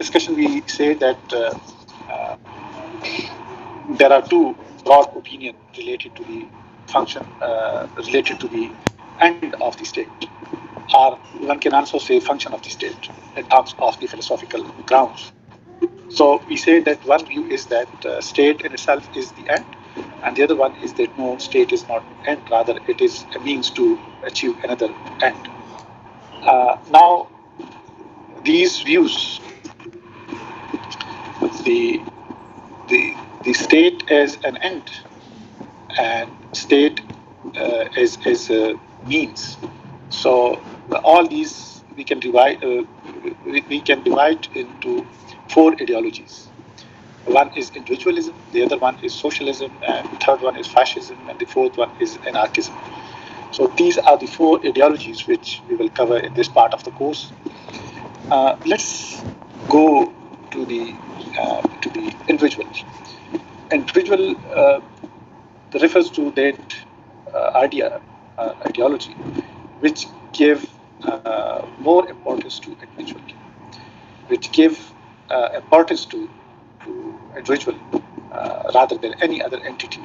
discussion, we say that there are two broad opinions related to the function, related to the end of the state, or one can also say function of the state in terms of the philosophical grounds. So we say that one view is that state in itself is the end, and the other one is that no, state is not end, rather it is a means to achieve another end. Now, these views, the the state as an end and state as a means. So all these we can divide we can divide into four ideologies. One is individualism, the other one is socialism, and the third one is fascism, and the fourth one is anarchism. So these are the four ideologies which we will cover in this part of the course. Let's go to the individual. Individual refers to that ideology which give more importance to individual, which give importance to individual rather than any other entity,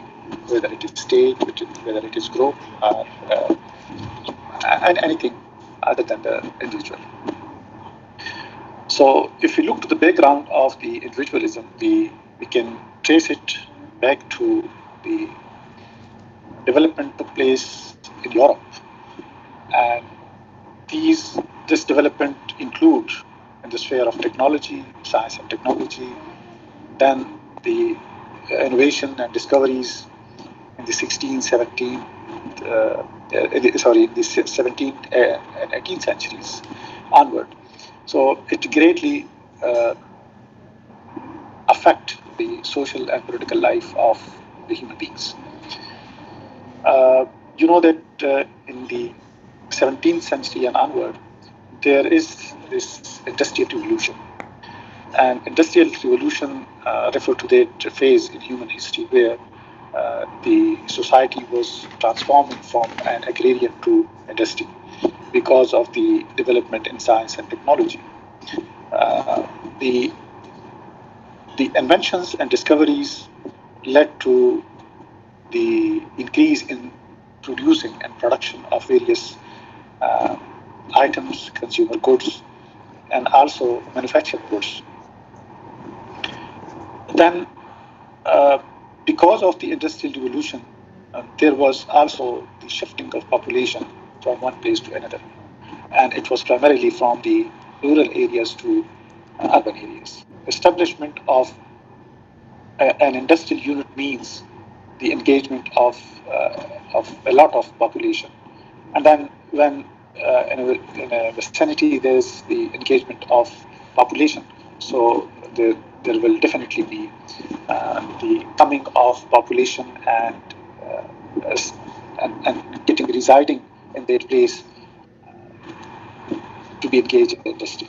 whether it is state, whether it is group, or and anything other than the individual. So if we look to the background of the individualism, we can trace it back to the development took place in Europe, and this development include in the sphere of technology, science and technology, then the innovation and discoveries in the 16th, 17th, in the 17th and 18th centuries onward. So it greatly affect the social and political life of the human beings. You know that in the 17th century and onward, there is this industrial revolution. And industrial revolution referred to that phase in human history where the society was transforming from an agrarian to industry because of the development in science and technology. Uh, the the inventions and discoveries led to the increase in producing and production of various uh, items, consumer goods, and also manufactured goods. Then, uh, because of the industrial revolution, there was also the shifting of population from one place to another, and it was primarily from the rural areas to urban areas. Establishment of an industrial unit means the engagement of a lot of population, and then when in a vicinity there's the engagement of population, so there will definitely be the coming of population and getting residing in that place to be engaged in the industry.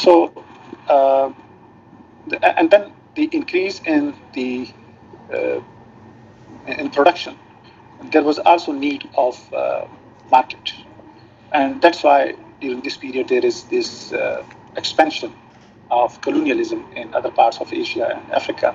So and then the increase in the in production, there was also need of market, and that's why during this period there is this expansion of colonialism in other parts of Asia and Africa.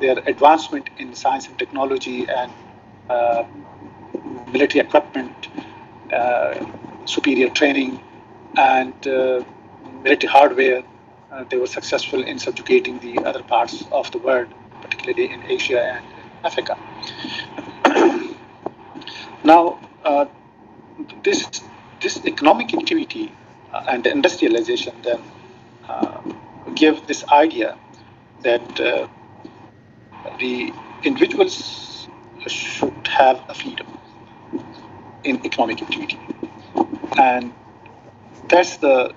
their advancement in science and technology and military equipment, superior training, and military hardware, they were successful in subjugating the other parts of the world, particularly in Asia and Africa. Now, this this economic activity and industrialization then uh, give this idea that the individuals should have a freedom in economic activity, and that's the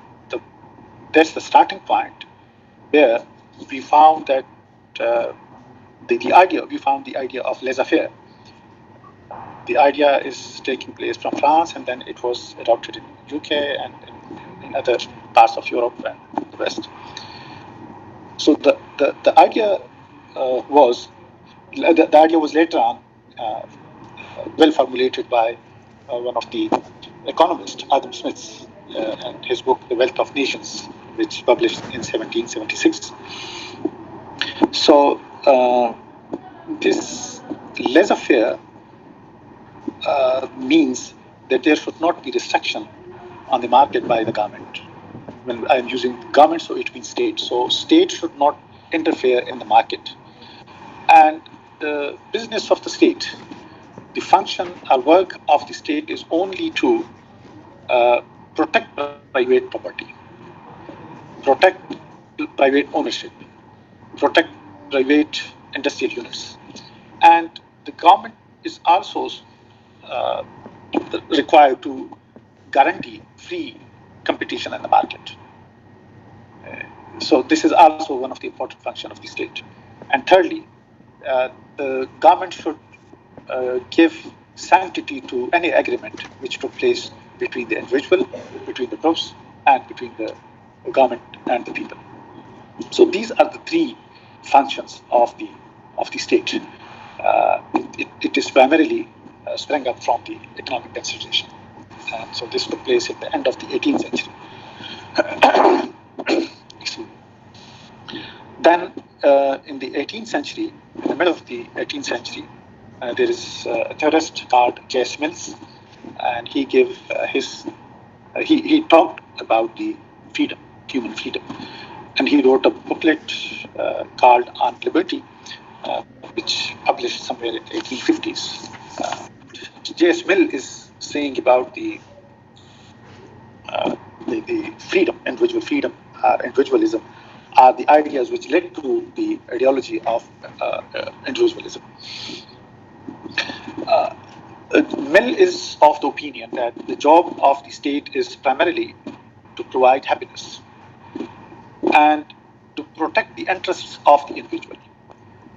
that's the starting point where we found that uh, we found the idea of laissez-faire. The idea is taking place from France, and then it was adopted in UK and in other parts of Europe and the West. So the idea was the idea was later on uh, well formulated by one of the economists, Adam Smith, and his book *The Wealth of Nations*, which published in 1776. So this laissez-faire means that there should not be restriction on the market by the government. When I'm using government, so it means state. So state should not interfere in the market. And the business of the state, the function or work of the state is only to protect private property, protect private ownership, protect private industrial units. And the government is also uh, required to guarantee free competition in the market. So this is also one of the important functions of the state. And thirdly, the government should give sanctity to any agreement which took place between the individual, between the groups, and between the government and the people. So these are the three functions of the state. It is primarily sprang up from the economic consideration. And so this took place at the end of the 18th century. Then in the 18th century, in the middle of the 18th century, there is a theorist called J.S. Mills, and he gave he talked about the freedom, human freedom, and he wrote a booklet called On Liberty, which published somewhere in the 1850s. J.S. Mill is saying about the freedom, individual freedom, individualism, are the ideas which led to the ideology of individualism. Mill is of the opinion that the job of the state is primarily to provide happiness and to protect the interests of the individual.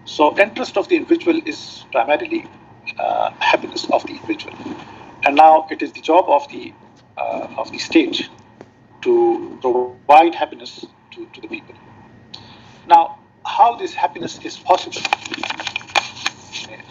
So, interest of the individual is primarily happiness of the individual, and now it is the job of the state to provide happiness to the people. Now, how this happiness is possible?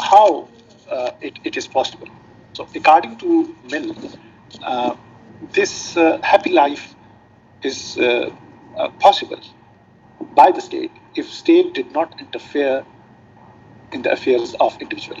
how it is possible? So, according to Mill, this happy life is possible by the state if state did not interfere in the affairs of individual.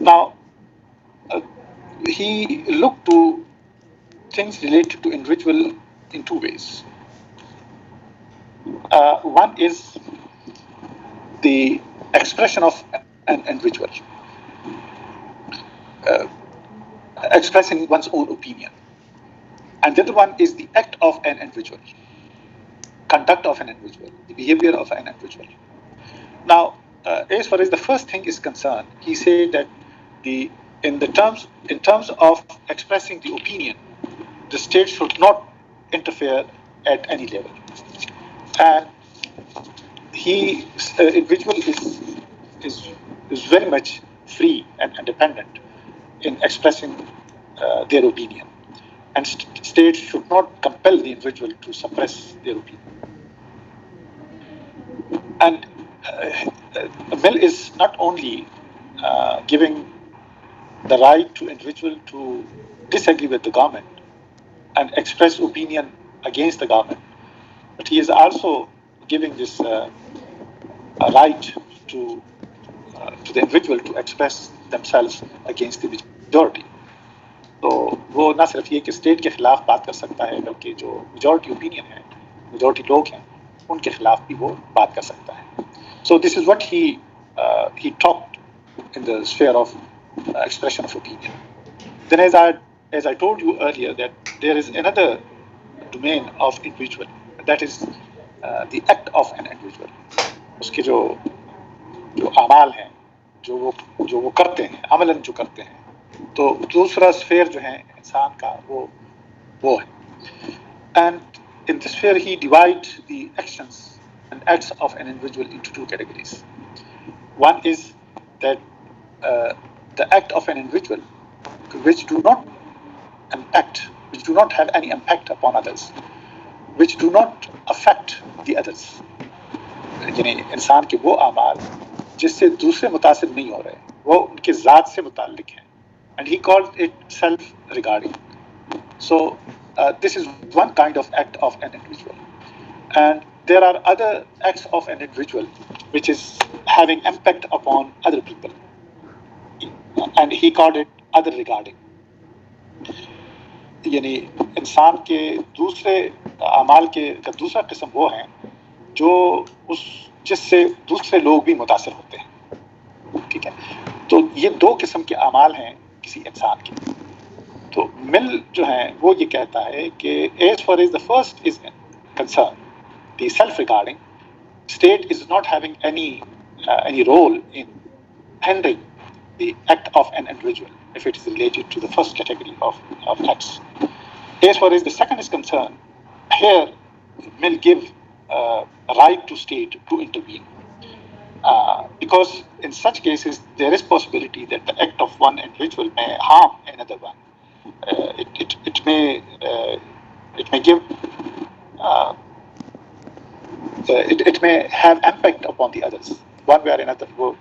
Now he looked to things related to individual in two ways. One is the expression of an individual, expressing one's own opinion. And the other one is the act of an individual, conduct of an individual, the behavior of an individual. Now, as far as the first thing is concerned, he said that in terms of expressing the opinion, the state should not interfere at any level. And individual is very much free and independent in expressing their opinion, and state should not compel the individual to suppress their opinion. And Mill is not only giving the right to individual to disagree with the government and express opinion against the government, but he is also giving this right to the individual to express themselves against the majority. تو وہ نہ صرف یہ کہ state کے خلاف بات کر سکتا ہے، بلکہ جو میجورٹی اوپینین ہے، میجورٹی لوگ ہیں، ان کے خلاف بھی وہ بات کر سکتا ہے. So this is what he talked in the sphere of expression of opinion. Then as I told you earlier that there is another domain of individual, that is the act of an individual. اس کے جو اعمال ہیں، جو وہ کرتے ہیں، عملاً جو کرتے ہیں. تو دوسرا سفیر جو ہے انسان کا وہ ہے. And in this sphere he divides the actions and acts of an individual into two categories. One is that the act of an individual which do not have any impact upon others, which do not affect the others. یعنی انسان کے وہ اعمال جس سے دوسرے متاثر نہیں ہو رہے، وہ ان کے ذات سے متعلق ہیں. And he called it self-regarding. So this is one kind of act of an individual. And there are other acts of an individual which is having impact upon other people. And he called it other regarding. یعنی انسان کے دوسرے اعمال کے دوسرا قسم وہ ہیں جو جس سے دوسرے لوگ بھی متاثر ہوتے ہیں. ٹھیک ہے، تو یہ دو قسم کے اعمال ہیں کسی انسان کے. تو مل جو ہے وہ یہ کہتا ہے کہ as far as the first is concerned, the self-regarding, state is not having any role in hindering the act of an individual if it is related to the first category of acts. As far as the second is concerned, here Mill give a right to state to intervene. Because in such cases there is possibility that the act of one individual may harm another one. It may give it may have impact upon the others one way or another. وہ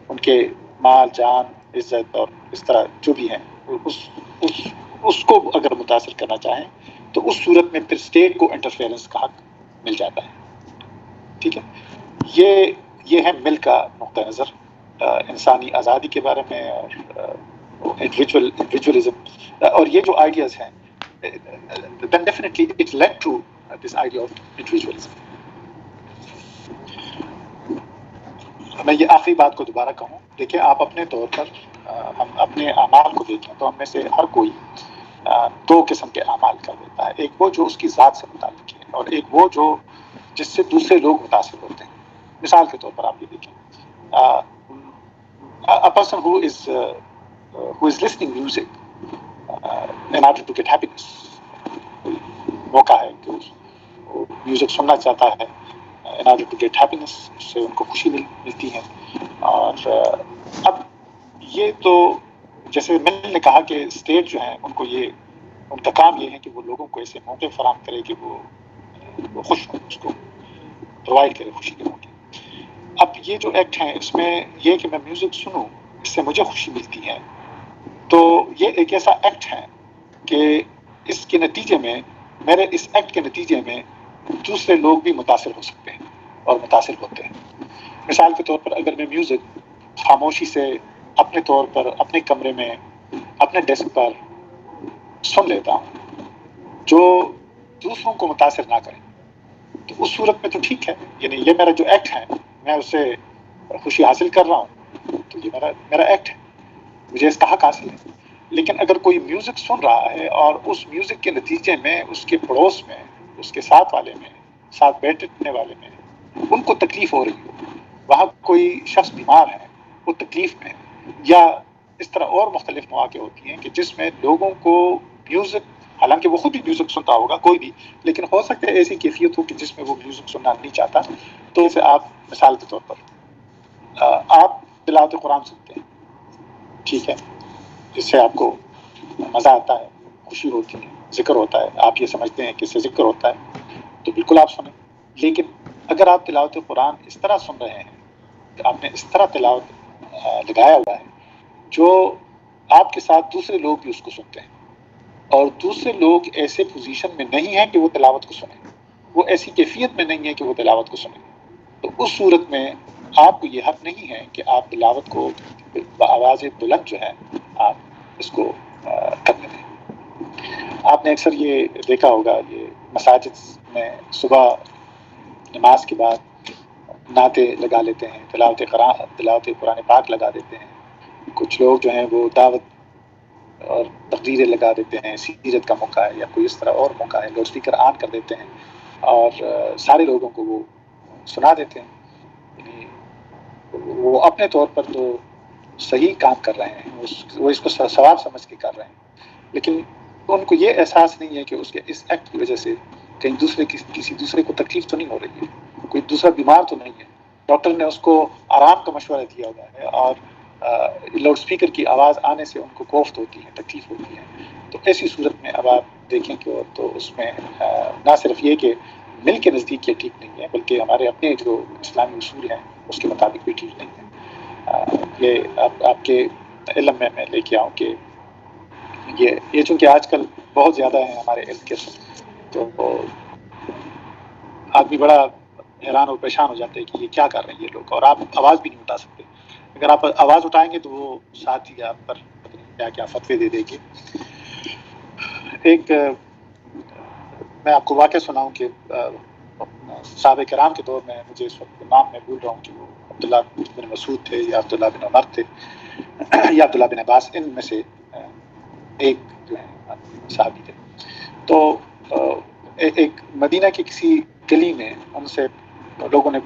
ان کے مال، جان، عزت اور اس طرح جو بھی ہیں اس کو اگر متاثر کرنا چاہیں تو اس صورت میں پھر اسٹیٹ کو انٹرفیئرنس کا حق مل جاتا ہے. ٹھیک ہے، یہ ہے مل کا نقطہ نظر انسانی آزادی کے بارے میں اور انڈیویجولزم. اور یہ جو آئیڈیاز ہیں then definitely it led to this idea of individualism. میں یہ آخری بات کو دوبارہ کہوں، دیکھیں آپ اپنے طور پر ہم اپنے اعمال کو دیکھیں تو ہم میں سے ہر کوئی دو قسم کے اعمال کر دیتا ہے. ایک وہ جو اس کی ذات سے متعلق ہے، اور ایک وہ جو جس سے دوسرے لوگ متاثر ہوتے ہیں. مثال کے طور پر آپ یہ دیکھیں، a person who is listening music in order to get happiness. موقع ہے کہ وہ میوزک سننا چاہتا ہے in order to get happiness، اس سے ان کو خوشی ملتی ہے. اور اب یہ تو جیسے مل نے کہا کہ اسٹیٹ جو ہے ان کا کام یہ ہے کہ وہ لوگوں کو ایسے موقع فراہم کرے کہ وہ خوش ہوں، اس کو پرووائڈ کرے خوشی کے موقع. اب یہ جو ایکٹ ہیں اس میں یہ کہ میں میوزک سنوں، اس سے مجھے خوشی ملتی ہے، تو یہ ایک ایسا ایکٹ ہے کہ اس کے نتیجے میں میرے اس ایکٹ کے نتیجے میں دوسرے لوگ بھی متاثر ہو سکتے ہیں اور متاثر ہوتے ہیں. مثال کے طور پر اگر میں میوزک خاموشی سے اپنے طور پر اپنے کمرے میں اپنے ڈیسک پر سن لیتا ہوں جو دوسروں کو متاثر نہ کرے، تو اس صورت میں تو ٹھیک ہے، یعنی یہ میرا جو ایکٹ ہے میں اس سے خوشی حاصل کر رہا ہوں، تو یہ میرا ایکٹ ہے، مجھے اس کا حق حاصل ہے. لیکن اگر کوئی میوزک سن رہا ہے اور اس میوزک کے نتیجے میں اس کے پڑوس میں، اس کے ساتھ والے میں، ساتھ بیٹھنے والے میں ان کو تکلیف ہو رہی ہو، وہاں کوئی شخص بیمار ہے، وہ تکلیف میں، یا اس طرح اور مختلف مواقع ہوتی ہیں کہ جس میں لوگوں کو میوزک، حالانکہ وہ خود بھی میوزک سنتا ہوگا کوئی بھی، لیکن ہو سکتا ہے ایسی کیفیت ہو کہ جس میں وہ میوزک سننا نہیں چاہتا، تو اسے آپ مثال کے طور پر آپ تلاوت قرآن سنتے ہیں، ٹھیک ہے، جس سے آپ کو مزہ آتا ہے، خوشی ہوتی ہے، ذکر ہوتا ہے، آپ یہ سمجھتے ہیں کہ اس سے ذکر ہوتا ہے، تو بالکل آپ سنیں. لیکن اگر آپ تلاوت قرآن اس طرح سن رہے ہیں کہ آپ نے اس طرح تلاوت لگایا ہوا ہے جو آپ کے ساتھ دوسرے لوگ بھی اس کو سنتے ہیں، اور دوسرے لوگ ایسے پوزیشن میں نہیں ہیں کہ وہ تلاوت کو سنیں، وہ ایسی کیفیت میں نہیں ہے کہ وہ تلاوت کو سنیں، تو اس صورت میں آپ کو یہ حق نہیں ہے کہ آپ تلاوت کو بآواز بلند جو ہے آپ اس کو کرنے دیں۔ آپ نے اکثر یہ دیکھا ہوگا، یہ مساجد میں صبح نماز کے بعد نعتیں لگا لیتے ہیں، تلاوت قرآن پاک لگا دیتے ہیں، کچھ لوگ جو ہیں وہ دعوت اور تقریریں لگا دیتے ہیں، سیرت کا موقع ہے یا کوئی اس طرح اور موقع ہے، لاؤڈ اسپیکر آن کر دیتے ہیں اور سارے لوگوں کو وہ سنا دیتے ہیں۔ یعنی وہ اپنے طور پر تو صحیح کام کر رہے ہیں، وہ اس کو ثواب سمجھ کے کر رہے ہیں، لیکن ان کو یہ احساس نہیں ہے کہ اس کے اس ایکٹ کی وجہ سے کہیں کسی دوسرے کو تکلیف تو نہیں ہو رہی ہے، کوئی دوسرا بیمار تو نہیں ہے۔ ڈاکٹر نے اس کو آرام کا مشورہ دیا ہوا ہے اور لاؤڈ اسپیکر کی آواز آنے سے ان کو کوفت ہوتی ہے، تکلیف ہوتی ہے، تو ایسی صورت میں اب آپ دیکھیں کہ تو اس میں نہ صرف یہ کہ مل کے نزدیک یہ ٹھیک نہیں ہے، بلکہ ہمارے اپنے جو اسلامی اصول ہیں اس کے مطابق بھی ٹھیک نہیں ہے۔ یہ آپ کے علم میں لے کے آؤں کہ یہ چونکہ آج کل بہت زیادہ ہیں ہمارے علم کے، تو آدمی بڑا حیران اور پریشان ہو جاتے ہیں کہ یہ کیا کر رہے ہیں یہ لوگ، اور آپ آواز بھی نہیں اٹھا سکتے۔ اگر آپ آواز اٹھائیں گے تو وہ ساتھ ہی آپ پر کیا کیا فتوے دے دے گے۔ ایک میں آپ کو واقعہ سناؤں کہ صحابہ کرام کے دور میں، مجھے اس وقت نام میں بھول رہا ہوں کہ وہ عبداللہ بن مسعود تھے یا عبداللہ بن عمر تھے یا عبداللہ بن عباس، ان میں سے ایک جو ہے صحابی تھے۔ تو ایک مدینہ کی کسی گلی میں ان سے لوگوں نے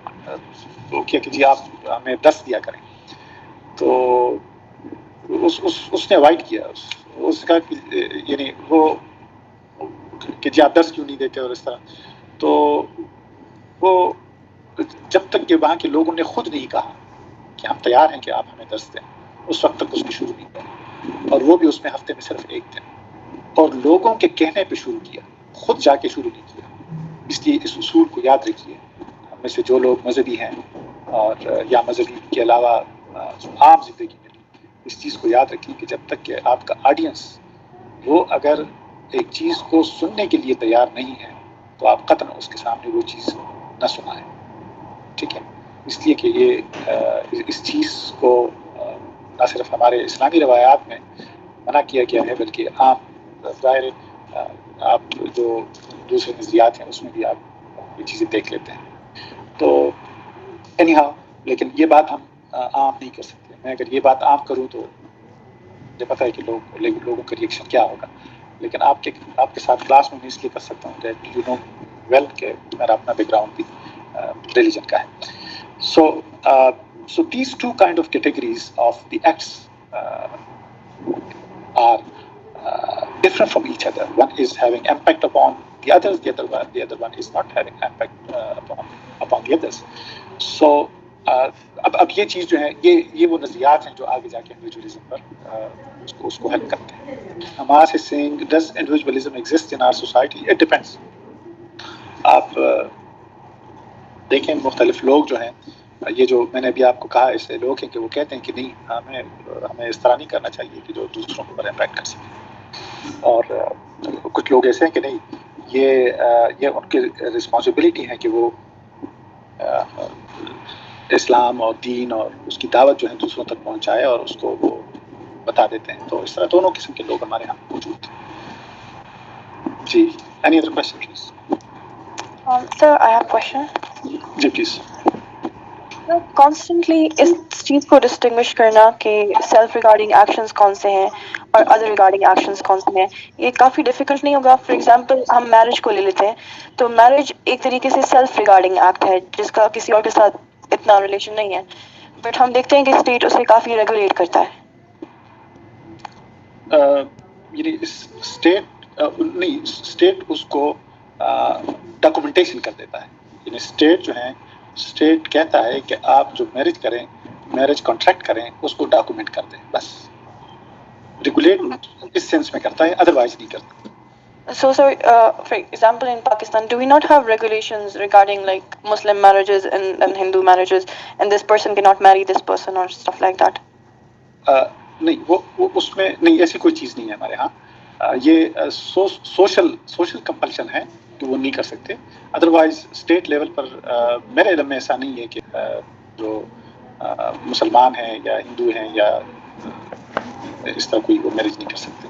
وہ کیا کہ جی آپ ہمیں درس دیا کریں، تو اس نے اوائڈ کیا، اس نے کہا کہ یعنی وہ کہ جی آپ درس کیوں نہیں دیتے اور اس طرح، تو وہ جب تک کہ وہاں کے لوگوں نے خود نہیں کہا کہ ہم تیار ہیں کہ آپ ہمیں درس دیں، اس وقت تک اس نے شروع نہیں کیا، اور وہ بھی اس میں ہفتے میں صرف ایک دن، اور لوگوں کے کہنے پہ شروع کیا، خود جا کے شروع نہیں کیا۔ اس لیے اس اصول کو یاد رکھیے، ہم میں سے جو لوگ مذہبی ہیں اور یا مذہبی کے علاوہ عام زندگی میں اس چیز کو یاد رکھیے کہ جب تک کہ آپ کا آڈینس وہ اگر ایک چیز کو سننے کے لیے تیار نہیں ہے تو آپ قطعاً اس کے سامنے وہ چیز نہ سنائیں، ٹھیک ہے؟ اس لیے کہ یہ اس چیز کو نہ صرف ہمارے اسلامی روایات میں منع کیا گیا ہے، بلکہ عام ظاہر آپ جو دوسرے نظریات ہیں اس میں بھی آپ یہ چیزیں دیکھ لیتے ہیں۔ تو اینی ہاؤ، لیکن یہ بات ہم عام نہیں کر سکتے۔ میں اگر یہ بات عام کروں تو مجھے پتہ ہے کہ لوگوں کا ریئیکشن کیا ہوگا، لیکن آپ کے ساتھ کلاس میں اس لیے کر سکتا ہوں دیٹ یو نو ویل کہ میرا اپنا بیک گراؤنڈ بھی ریلیجن کا ہے۔ So these two kind of categories of the acts are different from each other. One is having impact upon the others, the other one is not having impact upon the others. So اب یہ چیز جو ہے یہ وہ نظریات ہیں جو آگے جا کے انڈیویجولزم پر اس کو ہیلپ کرتے ہیں۔ Hamas is saying, does individualism exist in our society? It depends. آپ دیکھیں مختلف لوگ جو ہیں، یہ جو میں نے ابھی آپ کو کہا ایسے لوگ ہیں کہ وہ کہتے ہیں کہ نہیں ہمیں اس طرح نہیں کرنا چاہیے کہ جو دوسروں کو امپیکٹ کر سکے، اور کچھ لوگ ایسے ہیں کہ نہیں یہ ان کی رسپانسبلٹی ہے کہ وہ اسلام اور دین اور اس کی دعوت جو ہے دوسروں تک پہنچائے اور اس کو وہ بتا دیتے ہیں۔ تو اس طرح دونوں قسم کے لوگ ہمارے یہاں موجود ہیں۔ جی، any other question please؟ Sir, I have a question. جی پلیز۔ کانسٹنٹلی اس چیز کو ڈسٹنگوش کرنا کہ سیلف ریگارڈنگ ایکشنز کون سے ہیں اور ادر ریگارڈنگ ایکشنز کون سے ہیں، یہ کافی ڈیفیکلٹ نہیں ہوگا؟ فار ایگزامپل ہم میرج کو لے لیتے ہیں، تو میرج ایک طریقے سے سیلف ریگارڈنگ ایکٹ ہے جس کا کسی اور کے ساتھ اتنا ریلیشن نہیں ہے، بٹ ہم دیکھتے ہیں کہ اسٹیٹ اسے کافی ریگولیٹ کرتا ہے۔ یعنی اسٹیٹ اس کو ڈاکومنٹیشن کر دیتا ہے، یعنی اسٹیٹ جو ہے، اسٹیٹ کہتا ہے کہ آپ جو میرج کریں، میرج کانٹریکٹ کریں، اس کو ڈاکومنٹ کر دیں، بس ریگولیٹ اس سینس میں کرتا ہے، ادروائز نہیں کرتا۔ So, for example, in Pakistan, do we not have regulations regarding like Muslim marriages and Hindu marriages, and this person cannot marry this person or stuff like that? نہیں وہ اس میں نہیں، ایسی کوئی چیز نہیں ہے ہمارے ہاں۔ یہ سوشل کمپلشن ہے کہ وہ نہیں کر سکتے. ادروائز اسٹیٹ لیول پر میرے علم میں ایسا نہیں ہے کہ جو مسلمان ہیں یا ہندو ہیں یا اس طرح کوئی وہ میرج نہیں کر سکتے.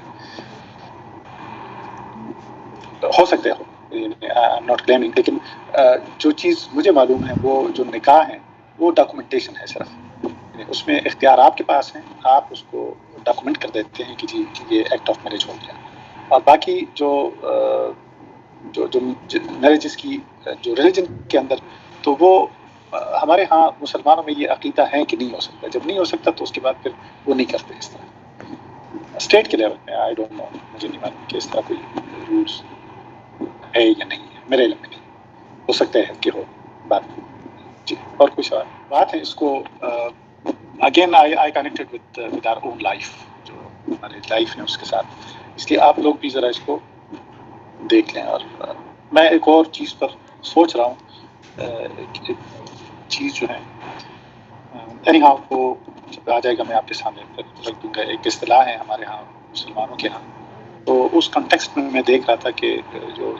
ہو سکتے ہو ناٹ کلیمنگ، لیکن جو چیز مجھے معلوم ہے وہ جو نکاح ہے وہ ڈاکومنٹیشن ہے صرف. اس میں اختیار آپ کے پاس ہیں، آپ اس کو ڈاکومنٹ کر دیتے ہیں کہ جی یہ ایکٹ آف میرج ہو گیا. اور باقی جو میرجز کی جو ریلیجن کے اندر، تو وہ ہمارے ہاں مسلمانوں میں یہ عقیدہ ہے کہ نہیں ہو سکتا. جب نہیں ہو سکتا تو اس کے بعد پھر وہ نہیں کرتے اس طرح. اسٹیٹ کے لیول میں آئی ڈونٹ نو، مجھے نہیں معلوم کہ اس طرح کوئی رولس ہے یا نہیں ہے، میرے علم میں نہیں. ہو سکتا ہے کہ ہو بات. جی اور کوئی سوال بات ہے اس کو again I connected with our own life, جو ہماری لائف ہے اس کے ساتھ. اس لیے آپ لوگ بھی ذرا اس کو دیکھ لیں. اور میں ایک اور چیز پر سوچ رہا ہوں، ایک چیز جو ہے اینی ہاؤ وہ جب آ جائے گا میں آپ کے سامنے رکھ دوں گا. ایک اصطلاح ہے ہمارے ہاں مسلمانوں کے ہاں، تو اس کنٹیکسٹ میں دیکھ رہا تھا کہ جو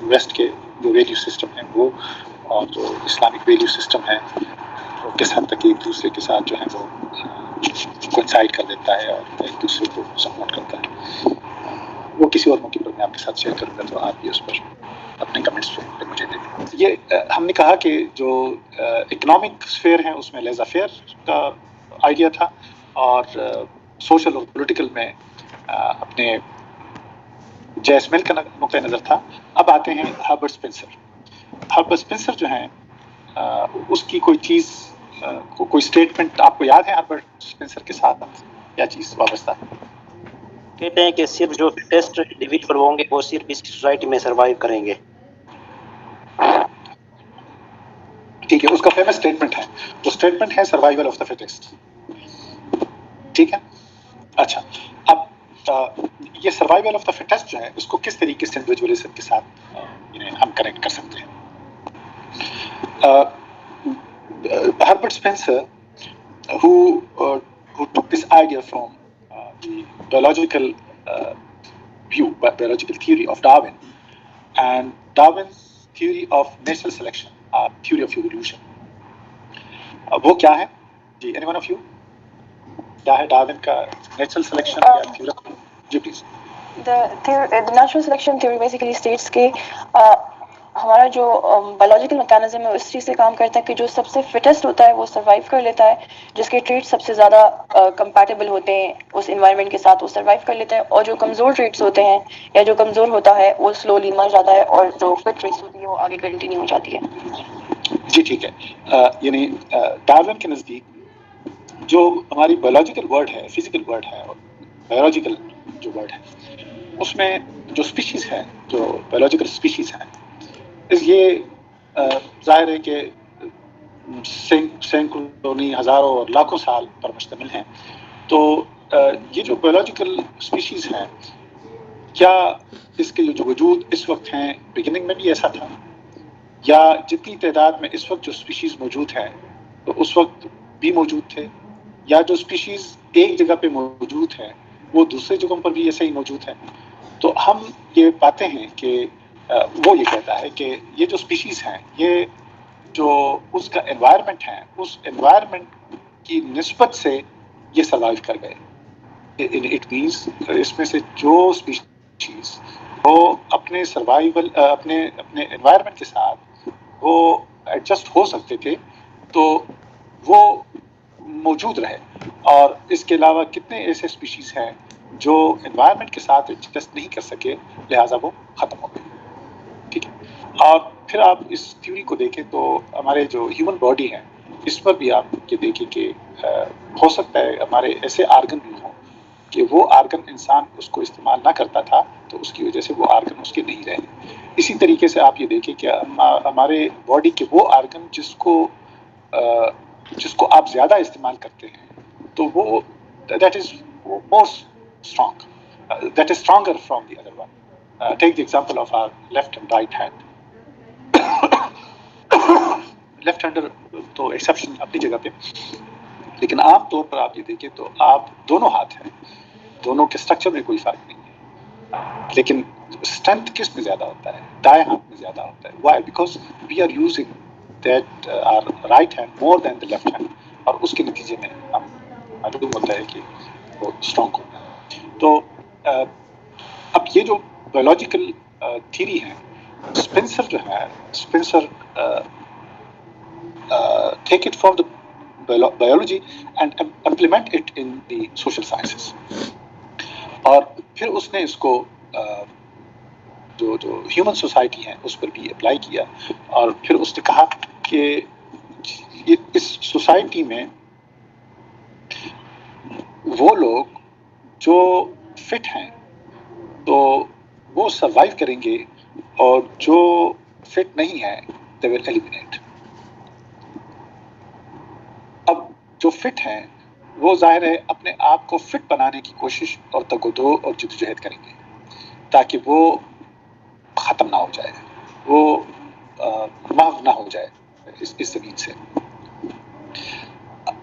ویسٹ کے جو ویلیو سسٹم ہے وہ اور جو اسلامک ویلیو سسٹم ہے وہ کس حد تک ایک دوسرے کے ساتھ جو ہے وہ کوئنسائڈ کر دیتا ہے اور ایک دوسرے کو سپورٹ کرتا ہے. وہ کسی اور موقع پر میں آپ کے ساتھ شیئر کروں گا، تو آپ بھی اس پر اپنے کمنٹس پہ مجھے دیں. یہ ہم نے کہا کہ جو اکنامک اسفیئر ہے اس میں لیزا فیئر کا آئیڈیا تھا، اور سوشل اور پولیٹیکل میں اپنے جیس مل کا نقطۂ نظر تھا. اب آتے ہیں ہربرٹ اسپنسر. ہربرٹ اسپنسر جو ہیں اس کی کوئی چیز کوئی اسٹیٹمنٹ آپ کو یاد ہے ہربرٹ اسپنسر کے ساتھ کیا چیز وابستہ ہے؟ کہتے ہیں کہ صرف جو فٹیسٹ انڈیویجول ہوں گے وہ صرف اس سوسائٹی میں سروائیو کریں گے. ٹھیک ہے، اس کا فیمس اسٹیٹمنٹ ہے، وہ اسٹیٹمنٹ ہے سروائیول آف دا فٹیسٹ. ٹھیک ہے. اچھا، اب یہ سروائیول آف دا فٹیسٹ جو ہے اس کو کس طریقے سے انڈیویجولزم کے ساتھ ہم کنیکٹ کر سکتے ہیں؟ Herbert Spencer who took this idea from the biological theory of Darwin and Darwin's theory of natural selection, theory of evolution. وہ کیا ہے جی؟ any one of you کیا ہے ڈاروین کا نیچرل سلیکشن یا تھیوری؟ جی پلیز. The natural selection theory basically states کہ ہمارا جو بایولوجیکل میکانزم ہے اس چیز سے کام کرتا ہے کہ جو سب سے فٹیسٹ ہوتا ہے وہ سروائیو کر لیتا ہے، جس کے ٹریٹ سب سے زیادہ کمپیٹیبل ہوتے ہیں اس انوائرمنٹ کے ساتھ وہ سروائیو کر لیتا ہے، اور جو کمزور ٹریٹس ہوتے ہیں یا جو کمزور ہوتا ہے وہ سلولی مر جاتا ہے، اور جو فٹ ٹریٹس ہوتی ہے وہ آگے کنٹینیو ہو جاتی ہے. جی ٹھیک ہے. یعنی ڈاروین کے نزدیک جو ہماری بایولوجیکل ورلڈ ہے، فزیکل ورلڈ ہے اور بایولوجیکل جو ورلڈ ہے، اس میں جو اسپیشیز ہیں، جو بایولوجیکل اسپیشیز ہیں، یہ ظاہر ہے کہ سینکڑوں نہیں ہزاروں اور لاکھوں سال پر مشتمل ہیں. تو یہ جو بایولوجیکل اسپیشیز ہیں، کیا اس کے جو وجود اس وقت ہیں بگننگ میں بھی ایسا تھا، یا جتنی تعداد میں اس وقت جو اسپیشیز موجود ہیں تو اس وقت بھی موجود تھے، یا جو اسپیشیز ایک جگہ پہ موجود ہے وہ دوسرے جگہوں پر بھی ایسے ہی موجود ہے؟ تو ہم یہ پاتے ہیں کہ وہ یہ کہتا ہے کہ یہ جو اسپیشیز ہیں، یہ جو اس کا انوائرمنٹ ہے، اس انوائرمنٹ کی نسبت سے یہ سروائیو کر گئے. اٹ مینس اس میں سے جو اسپیشیز وہ اپنے سروائیول اپنے انوائرمنٹ کے ساتھ وہ ایڈجسٹ ہو سکتے تھے تو وہ موجود رہے، اور اس کے علاوہ کتنے ایسے اسپیشیز ہیں جو انوائرمنٹ کے ساتھ ایڈجسٹ نہیں کر سکے، لہٰذا وہ ختم ہو گئے. ٹھیک ہے. اور پھر آپ اس تھیوری کو دیکھیں تو ہمارے جو ہیومن باڈی ہے اس پر بھی آپ یہ دیکھیں کہ ہو سکتا ہے ہمارے ایسے آرگن بھی ہوں کہ وہ آرگن انسان اس کو استعمال نہ کرتا تھا تو اس کی وجہ سے وہ آرگن اس کے نہیں رہے. اسی طریقے سے آپ یہ دیکھیں کہ ہمارے باڈی کے وہ آرگن جس کو آپ زیادہ استعمال کرتے ہیں تو وہ that is most strong, that is stronger from the other one. Take the example of our left and right hand. Left hander تو ایکسیپشن اپنی جگہ پہ، لیکن عام طور پر آپ یہ دیکھیں تو آپ دونوں ہاتھ ہیں، دونوں کے اسٹرکچر میں کوئی فرق نہیں ہے. لیکن اسٹرینتھ کس میں زیادہ ہوتا ہے؟ دائیں ہاتھ میں زیادہ ہوتا ہے. Why? Because we are using that our right hand more than the left hand, اور اس کے نتیجے میں ہم معلوم ہوتا ہے کہ وہ اسٹرانگ ہوتا ہے. تو اب یہ جو بایولوجیکل تھیری ہے, اسپنسر جو ہے, Spencer take it from the biology and implement it in the social sciences, اور پھر اس نے اس کو جو ہیومن سوسائٹی ہے اس پر بھی اپلائی کیا, اور پھر اس نے کہا کہ اس سوسائٹی میں وہ لوگ جو فٹ ہیں تو وہ سروائیو کریں گے, اور جو فٹ نہیں ہے دے ول ایلیمینیٹ. اب جو فٹ ہیں وہ ظاہر ہے اپنے آپ کو فٹ بنانے کی کوشش اور تگ و دو اور جدوجہد کریں گے تاکہ وہ ختم نہ ہو جائے, وہ محو نہ ہو جائے اس زمین سے.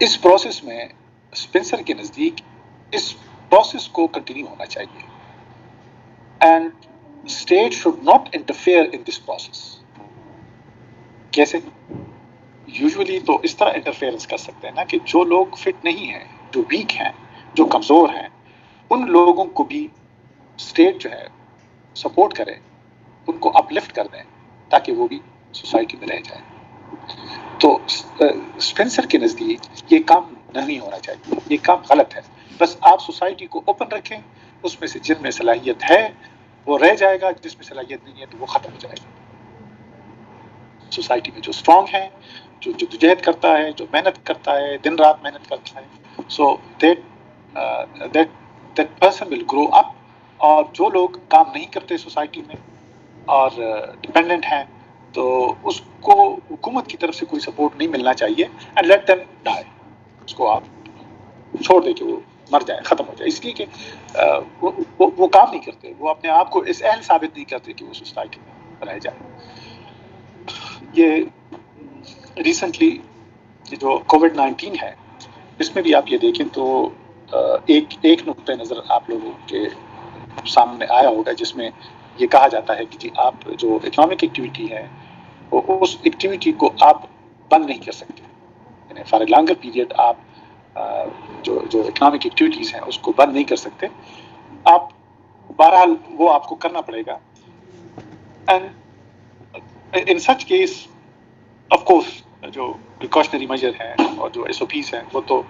اس پروسیس میں اسپنسر کے نزدیک اس پروسیس کو کنٹینیو ہونا چاہیے, and state should not interfere in this process. کیسے؟ یوزولی تو اس طرح انٹرفیئرنس کر سکتے ہیں نا کہ جو لوگ فٹ نہیں ہیں, جو ویک ہیں, جو کمزور ہیں, ان لوگوں کو بھی اسٹیٹ جو ہے سپورٹ کرے, ان کو اپ لفٹ کر دیں تاکہ وہ بھی سوسائٹی میں رہ جائیں. تو اسپنسر کے نزدیک یہ کام نہیں ہونا چاہیے, یہ کام غلط ہے. بس آپ سوسائٹی کو اوپن رکھیں, اس میں سے جن میں صلاحیت ہے وہ رہ جائے گا, جس میں صلاحیت نہیں ہے تو وہ ختم ہو جائے گا. سوسائٹی میں جو اسٹرانگ ہے, جو جدوجہد کرتا ہے, جو محنت کرتا ہے, دن رات محنت کرتا ہے, سو دیٹ پرسن ول گرو اپ. اور جو لوگ کام نہیں کرتے سوسائٹی میں اور ڈپینڈنٹ ہیں, تو اس کو حکومت کی طرف سے کوئی سپورٹ نہیں ملنا چاہیے, اینڈ لیٹ دیم ڈائی. اس کو آپ چھوڑ دیں کہ وہ مر جائے, ختم ہو جائے, اس لیے کہ وہ کام نہیں کرتے, وہ اپنے آپ کو اس اہل ثابت نہیں کرتے کہ وہ سوسائٹی میں رہ جائے. یہ ریسنٹلی یہ جو کووڈ-19 ہے, اس میں بھی آپ یہ دیکھیں تو ایک نقطۂ نظر آپ لوگوں کے سامنے آیا ہوگا جس میں یہ کہا جاتا ہے کہ جی آپ جو اکنامک ایکٹیویٹی ہے وہ اس ایکٹیویٹی کو آپ بند نہیں کر سکتے, یعنی فار اے لانگر پیریڈ آپ جو اکنامک ایکٹیویٹیز ہیں اس کو بند نہیں کر سکتے, آپ بہرحال وہ آپ کو کرنا پڑے گا. And in such case of course جو پریکاشنری میجر ہیں اور جو ایس او پیز ہیں وہ تو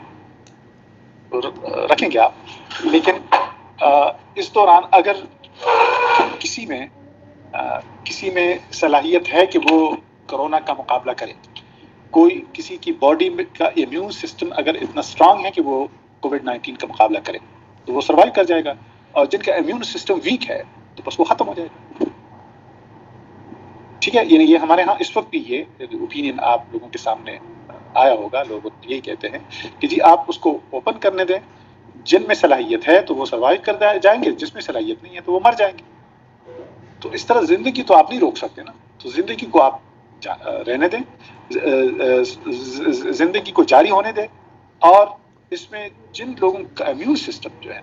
رکھیں گے آپ, لیکن اس دوران اگر کسی میں صلاحیت ہے کہ وہ کرونا کا مقابلہ کرے, کوئی کسی کی باڈی کا امیون سسٹم اگر اتنا اسٹرانگ ہے کہ وہ کووڈ-19 کا مقابلہ کرے تو وہ سروائیو کر جائے گا, اور جن کا امیون سسٹم ویک ہے تو بس وہ ختم ہو جائے گا. ٹھیک ہے, یعنی یہ ہمارے ہاں اس وقت بھی یہ اوپینین آپ لوگوں کے سامنے آیا ہوگا, لوگ یہی کہتے ہیں کہ جی آپ اس کو اوپن کرنے دیں, جن میں صلاحیت ہے تو وہ سروائیو کر جائیں گے, جس میں صلاحیت نہیں ہے تو وہ مر جائیں گے. تو اس طرح زندگی تو آپ نہیں روک سکتے نا, تو زندگی کو آپ رہنے دیں, زندگی کو جاری ہونے دیں, اور اس میں جن لوگوں کا امیون سسٹم جو ہے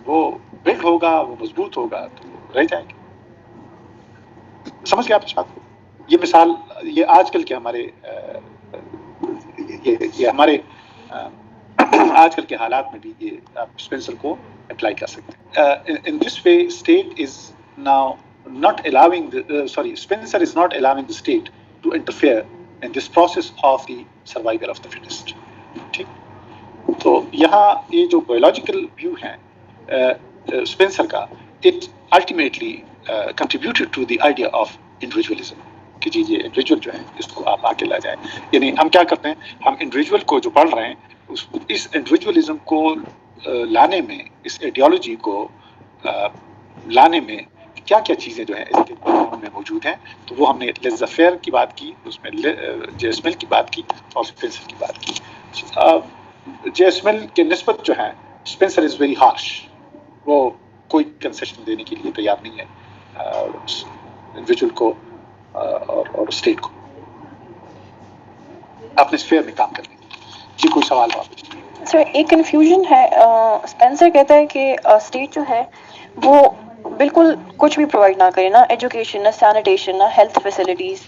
وہ بلڈ ہوگا, وہ مضبوط ہوگا, تو وہ رہ جائیں گے. سمجھ گئے آپ اس بات کو؟ یہ مثال یہ آج کل کے ہمارے یہ ہمارے آج کل کے حالات میں بھی یہ آپ اسپنسر کو اپلائی کر سکتے ہیں. In this way state is now not allowing Spencer is not allowing the state to interfere in this process of the survival of the fittest. ٹھیک, تو یہاں یہ جو بایولوجیکل ویو ہے اسپنسر کا, it ultimately contributed to the idea of individualism, کہ جی یہ individual جو ہے اس کو آپ آگے لا جائیں. یعنی ہم کیا کرتے ہیں, ہم انڈیویجول کو جو پڑھ رہے ہیں اس انڈیویجولزم کو لانے میں, اس ایڈیالوجی کو لانے میں کیا کیا چیزیں جو ہیں اس کے قانون میں موجود ہیں, تو وہ ہم نے لیزافیر کی بات کی, اس میں جیسمل کی بات کی, اور اسپنسر کی بات کی. جیسمل کے نسبت جو ہے اسپنسر از ویری ہارش, وہ کوئی کنسیشن دینے کے لیے تیار نہیں ہے انڈیویجول کو اور اسٹیٹ کو اپنے اسفیئر میں کام کرنے. جی کوئی سوال ہو سر؟ ایک کنفیوژن ہے, اسپینسر کہتا ہے کہ اسٹیٹ جو ہے وہ بالکل کچھ بھی پرووائڈ نہ کرے، نہ ایجوکیشن، نہ سینیٹیشن، نہ ہیلتھ فیسلٹیز.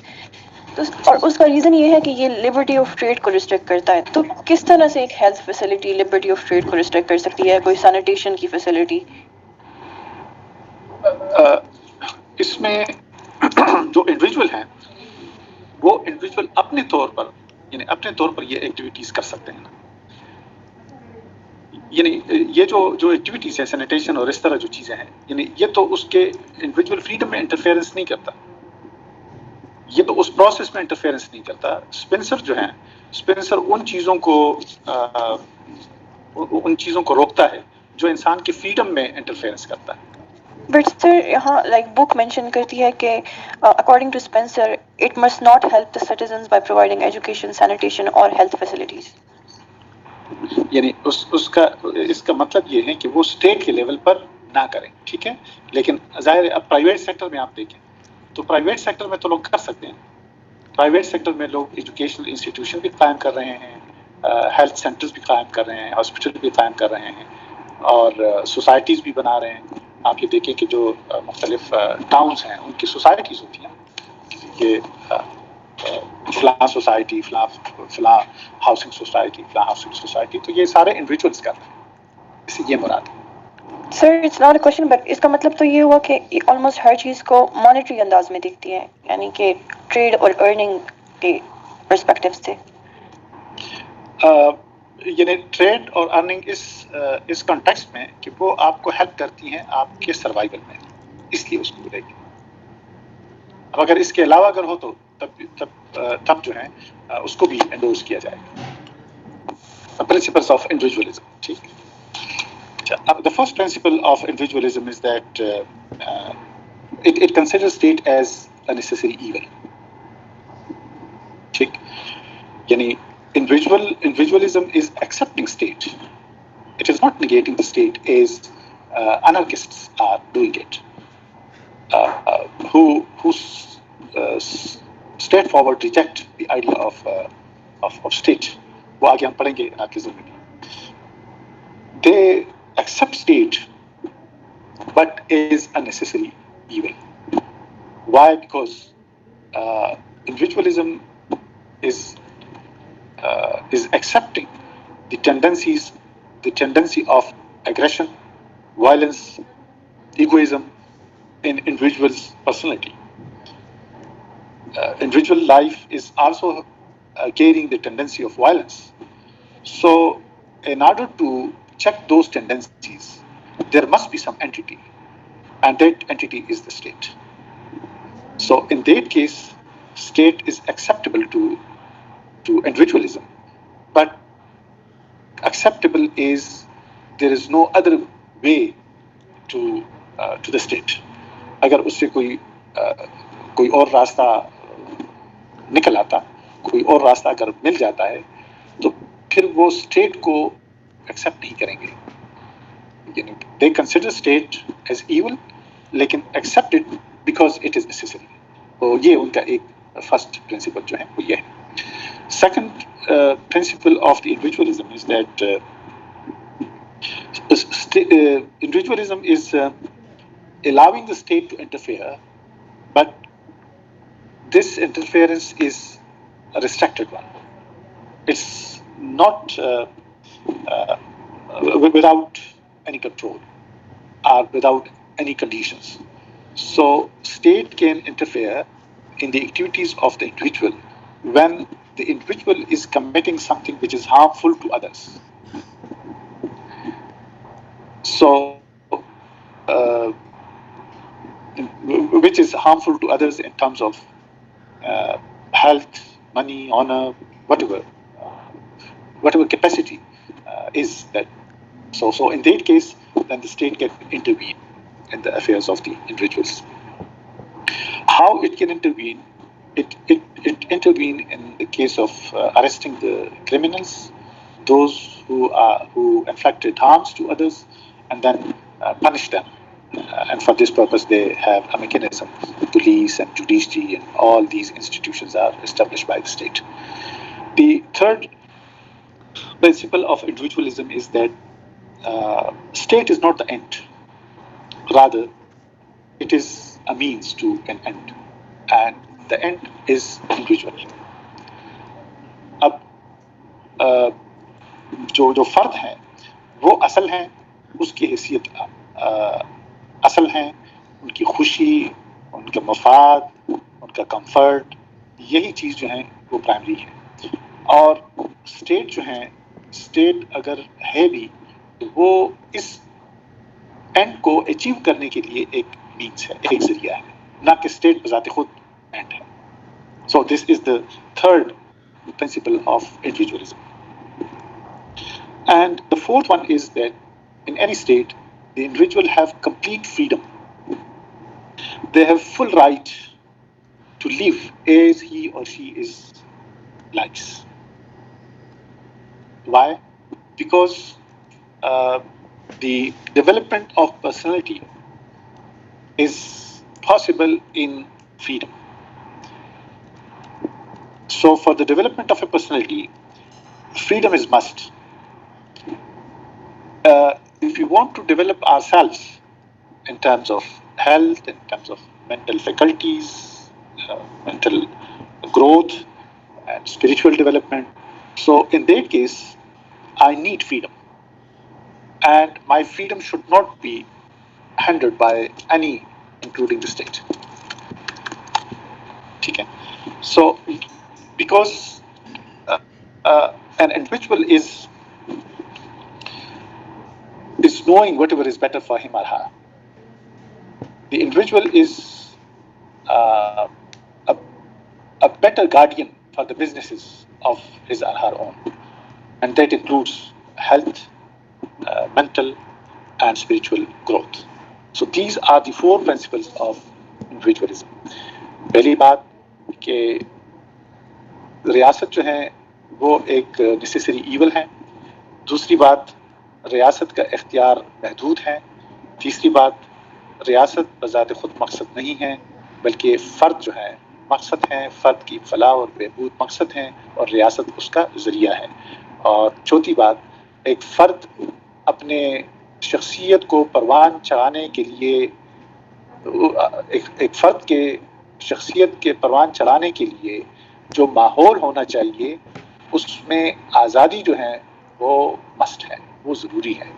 تو اور اس کا ریزن یہ ہے کہ یہ لبرٹی آف ٹریڈ کو ریسٹرکٹ کرتا ہے. تو کس طرح سے ایک health facility liberty of trade کو ریسٹرکٹ کر سکتی ہے، کوئی سینیٹیشن کی فیسلٹی؟ اس میں جو انڈیویجول ہیں وہ انڈیویجول اپنے طور پر یعنی اپنے طور پر یہ ایکٹیویٹیز کر سکتے ہیں. یعنی یہ جو ایکٹیویٹیز ہیں سینیٹیشن اور اس طرح جو چیزیں ہیں، یعنی یہ تو اس کے انڈیویجول فریڈم میں انٹرفیئرنس نہیں کرتا، یہ تو اس پروسیس میں انٹرفیئرنس نہیں کرتا. اسپنسر جو ہیں، اسپنسر ان چیزوں کو روکتا ہے جو انسان کے فریڈم میں انٹرفیئرنس کرتا ہے. بٹ سر یہاں لائک بک مینشن کرتی ہے کہ according to Spencer it must not help the citizens by providing education, sanitation اور ہیلتھ فیسلٹیز. یعنی اس کا مطلب یہ ہے کہ وہ اسٹیٹ کے لیول پر نہ کریں، ٹھیک ہے. لیکن ظاہر ہے اب پرائیویٹ سیکٹر میں آپ دیکھیں تو پرائیویٹ سیکٹر میں تو لوگ کر سکتے ہیں. پرائیویٹ سیکٹر میں لوگ ایجوکیشنل انسٹیٹیوشن بھی قائم کر رہے ہیں، ہیلتھ سینٹرز بھی قائم کر رہے ہیں، ہاسپٹل بھی قائم کر رہے ہیں، اور سوسائٹیز بھی بنا رہے ہیں. آپ یہ دیکھیں کہ جو مختلف ٹاؤنز ہیں ان کی سوسائٹیز ہوتی ہیں کہ فلاں سوسائٹی، فلاں ہاؤسنگ سوسائٹی، فلاں ہاؤسنگ سوسائٹی، تو یہ سارے انڈیویجولس کر رہے ہیں، اس سے یہ مراد ہے. Sir it's not a question but اس کا مطلب تو یہ ہوا کہ آلموسٹ ہر چیز کو مانیٹری انداز میں دیکھتی ہے، یعنی کہ ٹریڈ اور ارننگ کے پرسپیکٹو سے. یعنی ٹریڈ اور ارننگ اس کانٹیکسٹ میں کہ وہ آپ کو ہیلپ کرتی ہیں آپ کے سروائیول میں، اس لیے اس کو ملے گی. اب اگر اس کے علاوہ اگر ہو تو تب جو ہے اس کو بھی انڈورس کیا جائے گا. Principles of individualism. ٹھیک. The first principle of individualism is that it considers state as a necessary evil. ٹھیک. یعنی individualism is accepting state. It is not negating the state as anarchists are doing it. Who straightforward reject the idea of state. وہ آگے ہم پڑھیں گے anarchism میں. They accept state but is a necessary evil. Why? Because individualism is accepting the tendency of aggression, violence, egoism in individual's personality. Individual life is also carrying the tendency of violence. So in order to check those tendencies, there must be some entity, and that entity is the state. So in that case, state is acceptable to individualism, but acceptable is there is no other way to the state. اگر اس سے کوئی اور راستہ نکل آتا، کوئی اور راستہ اگر مل جاتا ہے تو پھر وہ اسٹیٹ کو ایکسیپٹ نہیں کریں گے. یعنی they consider state as evil لیکن accept it because it is necessary. تو یہ ان کا ایک فرسٹ پرنسپل جو ہے وہ یہ ہے. Second principle of the individualism is that individualism is allowing the state to interfere, but this interference is a restricted one. It's not without any control or without any conditions. So state can interfere in the activities of the individual when the individual is committing something which is harmful to others. So which is harmful to others in terms of health, money, honor, whatever capacity is that. So in that case, then the state can intervene in the affairs of the individuals. How it can intervene? It intervene in the case of arresting the criminals, those who inflicted harms to others, and then punish them. And for this purpose, they have a mechanism. Police and judiciary and all these institutions are established by the state. The third principle of individualism is that state is not the end. Rather, it is a means to an end, and the end is individual. اب جو فرد ہیں وہ اصل ہیں، اس کی حیثیت اصل ہیں، ان کی خوشی، ان کے مفاد، ان کا کمفرٹ، یہی چیز جو ہیں وہ پرائمری ہے. اور اسٹیٹ جو ہیں، اسٹیٹ اگر ہے بھی تو وہ اس اینڈ کو اچیو کرنے کے لیے ایک مینس ہے، ایک ذریعہ ہے، نہ کہ اسٹیٹ بذات خود اینڈ ہے. So this is the third principle of individualism. And the fourth one is that in any state, the individual have complete freedom. They have full right to live as he or she is likes. Why? Because the development of personality is possible in freedom. So for the development of a personality, freedom is must. If we want to develop ourselves in terms of health, in terms of mental faculties, mental growth, and spiritual development, so in that case, I need freedom. And my freedom should not be hindered by any, including the state. Okay. So, because an individual is knowing whatever is better for him or her. The individual is a better guardian for the businesses of his or her own, and that includes health, mental, and spiritual growth. So these are the four principles of individualism. پہلی بات کہ ریاست جو ہے وہ ایک necessary evil ہے. دوسری بات، ریاست کا اختیار محدود ہے. تیسری بات، ریاست بذات خود مقصد نہیں ہے بلکہ فرد جو ہے مقصد ہیں، فرد کی فلاح اور بہبود مقصد ہیں اور ریاست اس کا ذریعہ ہے. اور چوتھی بات، ایک فرد اپنے شخصیت کو پروان چڑھانے کے لیے، ایک فرد کے شخصیت کے پروان چڑھانے کے لیے جو ماحول ہونا چاہیے اس میں آزادی جو ہے وہ مسٹ ہے، وہ ضروری ہے،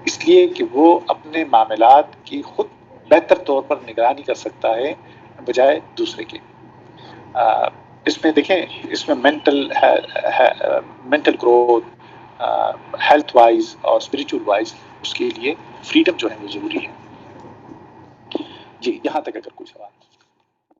اس لیے کہ وہ اپنے معاملات کی خود بہتر طور پر نگرانی کر سکتا ہے بجائے دوسرے کے. اس میں دیکھیں، اس میں مینٹل گروتھ، ہیلتھ وائز اور اسپریچول وائز اس کے لیے فریڈم جو ہے وہ ضروری ہے. جی، یہاں تک اگر کوئی سوال